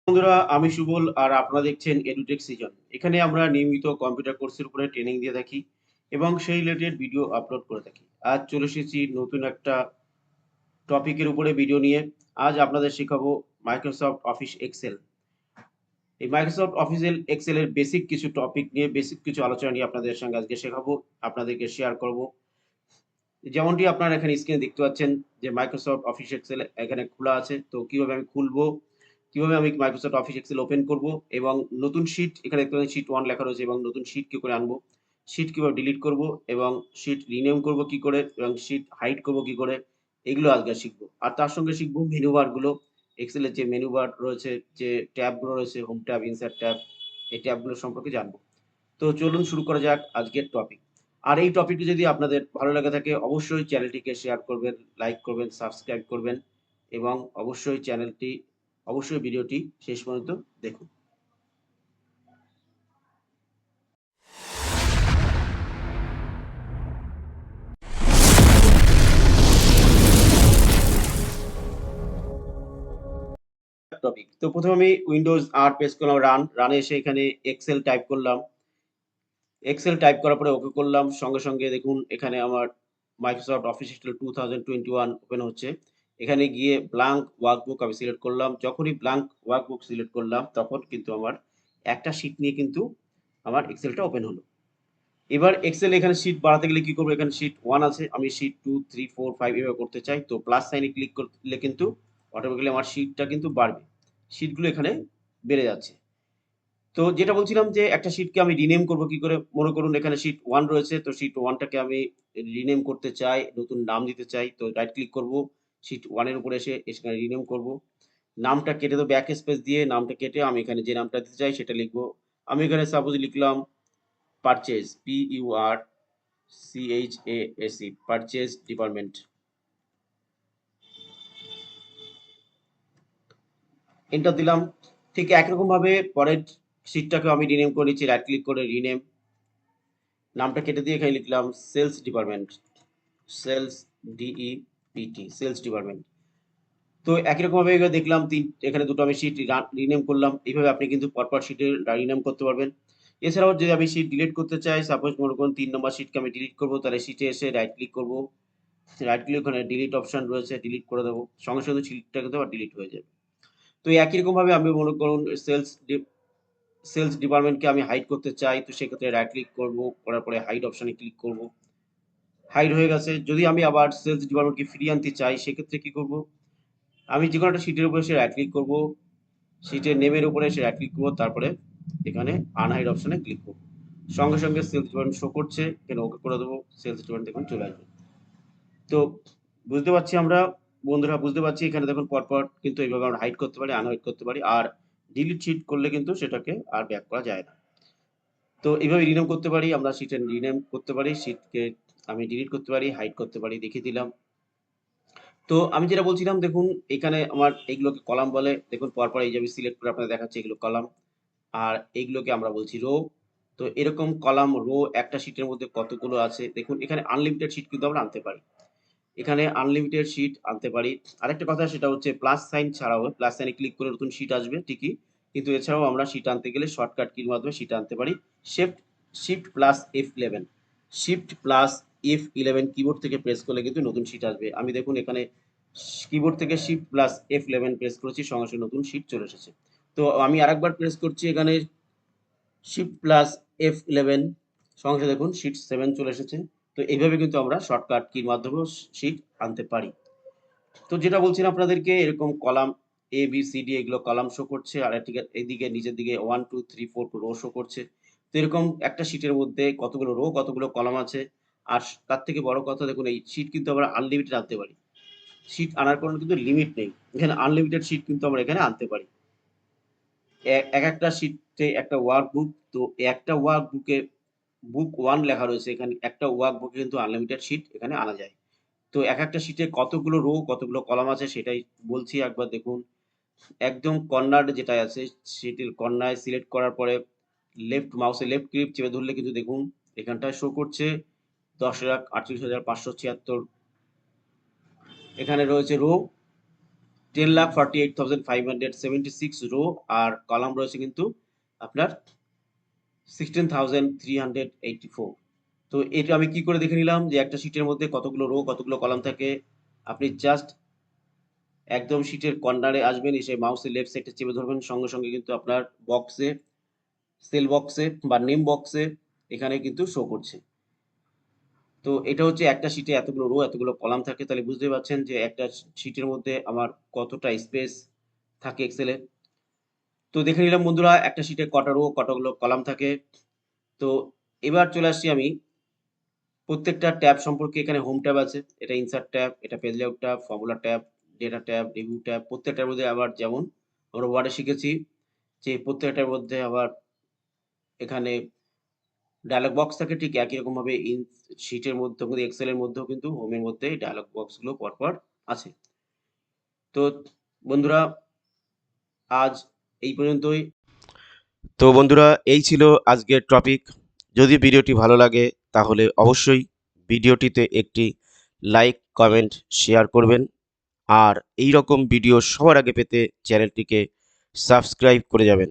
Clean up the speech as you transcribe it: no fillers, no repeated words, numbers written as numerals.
বন্ধুরা, আমি সুবল আর আপনারা দেখছেন এডুটেক সিজন। এখানে আমরা নিয়মিত কম্পিউটার কোর্সের উপরে ট্রেনিং দিয়ে থাকি এবং সেই রিলেটেড ভিডিও আপলোড করে থাকি। আজ চলে এসেছি নতুন একটা টপিকের উপরে ভিডিও নিয়ে। আজ আপনাদের শেখাবো মাইক্রোসফট অফিস এক্সেল। এই মাইক্রোসফট অফিস এক্সেল এর বেসিক কিছু টপিক নিয়ে, বেসিক কিছু আলোচনা নিয়ে আপনাদের সঙ্গে আজকে শেখাবো, আপনাদেরকে শেয়ার করব। যেমনটি আপনারা এখানে স্ক্রিনে দেখতে পাচ্ছেন যে মাইক্রোসফট অফিস এক্সেল এখানে খোলা আছে। তো কিভাবে আমি খুলবো, কিভাবে আমি মাইক্রোসফট অফিস এক্সেল ওপেন করব এবং নতুন শীট এখানে দেখতে পাচ্ছেন শীট 1 লেখা রয়েছে এবং নতুন শীট কি করে আনবো, শীট কিভাবে ডিলিট করব এবং শীট রিনেম করব কি করে এবং শীট হাইড করব কি করে, এগুলো আজকে শিখবো। আর তার সঙ্গে শিখবো মেনু বার গুলো। এক্সেল এর যে মেনু বার রয়েছে, যে ট্যাব গুলো রয়েছে, হোম ট্যাব, ইনসার্ট ট্যাব, এই ট্যাব গুলো সম্পর্কে জানবো। তো চলুন শুরু করা যাক আজকের টপিক। আর এই টপিকটি যদি আপনাদের ভালো লেগে থাকে অবশ্যই চ্যানেলটিকে শেয়ার করবেন, লাইক করবেন, সাবস্ক্রাইব করবেন এবং অবশ্যই ভিডিওটি শেষ পর্যন্ত দেখুন। টপিক। তো প্রথমে আমি উইন্ডোজ আর প্রেস করলাম, রানে এসে এখানে এক্সেল টাইপ করলাম। এক্সেল টাইপ করার পরে ওকে করলাম। সঙ্গে, সঙ্গে দেখুন এখানে আমার মাইক্রোসফট অফিস এক্সেল 2021 ওপেন হচ্ছে। এখানে গিয়ে ব্ল্যাংক ওয়ার্কবুক আমি সিলেক্ট করলাম। যখনই ব্ল্যাংক ওয়ার্কবুক সিলেক্ট করলাম তখন কিন্তু আমার একটা শীট নিয়ে কিন্তু আমার এক্সেলটা ওপেন হলো। এবার এক্সেল এখানে শীট বাড়াতে গেলে কি করব? এখানে শীট 1 আছে। আমি শীট 2, 3, 4, 5 এভাবে করতে চাই। তো প্লাস সাইন এ ক্লিক করলে কিন্তু অটোমেটিক্যালি আমার শীটটা কিন্তু বাড়বে। শীটগুলো এখানে বেড়ে যাচ্ছে। তো যেটা বলছিলাম যে একটা শীটকে আমি রিনেম করব কি করে? মনে করুন এখানে শীট 1 রয়েছে। তো শীট 1 টাকে আমি রিনেম করতে চাই, নতুন নাম দিতে চাই। তো রাইট ক্লিক করব। শীট 1 এর উপরে এসে সেখানে রিনেম করব। নামটা কেটে দেব, ব্যাক স্পেস দিয়ে নামটা কেটে আমি এখানে যে নামটা দিতে চাই সেটা লিখব। আমি এখানে সাপোজ লিখলাম purchase, PURCHASE, purchase department. Enter দিলাম। ঠিক একরকম ভাবে পরের শীটটাকেও আমি রিনেম করে নিচ্ছি। রাইট ক্লিক করে রিনেম। নামটা কেটে দিয়ে এখানে লিখলাম sales department. Sales, DEPT, sales department. তো একই রকম ভাবে এবার দেখলাম এখানে দুটো আমি শীট রিনেম করলাম। এইভাবে আপনি কিন্তু পরপর শীটে রিনেম করতে পারবেন। এছাড়াও যদি আমি শীট ডিলিট করতে চাই, সাপোজ মনে করুন ৩ নম্বর শীটকে আমি ডিলিট করব, তাহলে শীটে এসে রাইট ক্লিক করব। রাইট ক্লিক ওখানে ডিলিট অপশন রয়েছে, ডিলিট করে দেব। সঙ্গে, সঙ্গে শীটটা কিন্তু আবার ডিলিট হয়ে যাবে। তো একই রকম ভাবে আমি মনে করুন সেলস ডিপার্টমেন্টকে আমি হাইড করতে চাই। তো সেক্ষেত্রে রাইট ক্লিক করব, করার পরে হাইড অপশনে ক্লিক করব। হাইড হয়ে গেছে। যদি আমি আবার সেলস ডিপার্টমেন্টকে ফিরিয়ে আনতে চাই সেক্ষেত্রে কি করব? আমি যেকোনো একটা শিটের উপরে এসে রাইট ক্লিক করব। শিটের নেমের উপরে এসে রাইট ক্লিক করব। তারপরে এখানে আনহাইড অপশনে ক্লিক করব। সঙ্গে, সঙ্গে সেলস ডিপার্টমেন্ট শো করছে। এখানে ওকে করে দেব। সেলস ডিপার্টমেন্ট দেখুন চলে আসবে। তো বুঝতে পারছি আমরা, বন্ধুরা বুঝতে পারছি এখানে দেখুন পরপর কিন্তু এইভাবে আমরা হাইড করতে পারি, আনহাইড করতে পারি। আর ডিলিট শিট করলে কিন্তু সেটাকে আর ব্যাক করা যায় না। তো এইভাবে রিনেম করতে পারি, আমরা শিটে রিনেম করতে পারি, শিটকে আমি ডিলিট করতে পারি, হাইড করতে পারি, দেখিয়ে দিলাম। তো আমি যেটা বলছিলাম দেখুন এখানে আমার এগুলোকে কলাম বলে। দেখুন পরপর এই যে আমি সিলেক্ট করে আপনাদের দেখাচ্ছি এগুলো কলাম। আর এইগুলোকে আমরা বলছি রো। তো এরকম কলাম, রো একটা শিটের মধ্যে কতগুলো আছে দেখুন এখানে আনলিমিটেড শিট কিন্তু আমরা আনতে পারি। এখানে আনলিমিটেড শিট আনতে পারি। আরেকটা কথা সেটা হচ্ছে প্লাস সাইন ছাড়াও, প্লাস সাইনে ক্লিক করে নতুন শিট আসবে ঠিকই। কিন্তু এছাড়াও আমরা শিট আনতে গেলে শর্টকাট কির মাধ্যমে শিট আনতে পারি। Shift shift plus F11, shift plus F11 keyboard থেকে প্রেস করলে কিন্তু নতুন শিট আসবে। আমি দেখুন এখানে কিবোর্ড থেকে শিফট প্লাস F11 প্রেস করেছি, সঙ্গে, সঙ্গে নতুন শিট চলে এসেছে। তো আমি আরেকবার প্রেস করছি এখানে শিফট প্লাস F11, সঙ্গে, সঙ্গে দেখুন শিট 7 চলে এসেছে। তো এইভাবে কিন্তু আমরা শর্টকাট কির মাধ্যমেও শিট আনতে পারি। তো যেটা বলছিলাম আপনাদেরকে এরকম column A, B, C, D এগুলো কলাম শো করছে। আর এদিকে নিচের দিকে 1, 2, 3, 4 রো শো করছে। তো এরকম একটা শিটের মধ্যে কতগুলো রো, কতগুলো কলাম আছে। আর তার থেকে বড় কথা দেখুন এই শিট কিন্তু আমরা আনলিমিটেড আনতে পারি। শিট আনার কোনো কিন্তু লিমিট নেই। এখানে আনলিমিটেড শিট কিন্তু আমরা এখানে আনতে পারি। একেকটা শিটে একটা ওয়ার্কবুক। তো একটা ওয়ার্কবুকে বুক 1 লেখা রয়েছে। এখানে একটা ওয়ার্কবুকে কিন্তু আনলিমিটেড শিট এখানে আনা যায়। তো একেকটা শিটে কতগুলো রো, কতগুলো কলাম আছে সেটাই বলছি একবার দেখুন। একদম কর্নার যেটায় আছে সেটির কর্নারে সিলেক্ট করার পরে মাউসের লেফট ক্লিক চেপে ধরলে কিন্তু দেখুন এখানটায় শো করছে 10,38,576। এখানে রয়েছে রো। 10,48,576 রো, আর কলাম রয়েছে কিন্তু আপনার 16,384। তো এটা আমি কি করে দেখে নিলাম যে একটা শিটের মধ্যে কতগুলো রো কতগুলো কলাম থাকে। আপনি জাস্ট একদম শিটের কর্নারে আসবেন, এসে মাউসের লেফট সাইডে চেপে ধরবেন, সঙ্গে সঙ্গে কিন্তু আপনার বক্সে, সেল বক্সে বা নেম বক্সে এখানে কিন্তু শো করছে। তো এটা হচ্ছে একটা শিটে এতগুলো রো এতগুলো কলাম থাকে, তাহলে বুঝতেই পারছেন যে একটা শিটের মধ্যে আমার কতটা স্পেস থাকে এক্সেলে। তো দেখে নিলাম বন্ধুরা একটা শিটে কটা রো কতগুলো কলাম থাকে। তো এবার চলে আসছি আমি প্রত্যেকটা ট্যাব সম্পর্কে। এখানে হোম ট্যাব আছে, এটা ইনসার্ট ট্যাব, এটা page layout tab, formula tab, data tab, review tab. প্রত্যেকটার মধ্যে আবার যেমন আমরা ওয়ার্ডে শিখেছি যে প্রত্যেকটার মধ্যে আবার এখানে ডায়ালগ বক্স থাকে, ঠিক একই রকম ভাবে শিটের মধ্যে এক্সেলের মধ্যেও কিন্তু হোমের মধ্যে ডায়ালগ বক্সগুলো পরপর আছে। তো বন্ধুরা আজ এই পর্যন্তই। তো বন্ধুরা এই ছিল আজকের টপিক। যদি ভিডিওটি ভালো লাগে তাহলে অবশ্যই ভিডিওটিতে একটি লাইক কমেন্ট শেয়ার করবেন, আর এই রকম ভিডিও সবার আগে পেতে চ্যানেলটিকে সাবস্ক্রাইব করে যাবেন।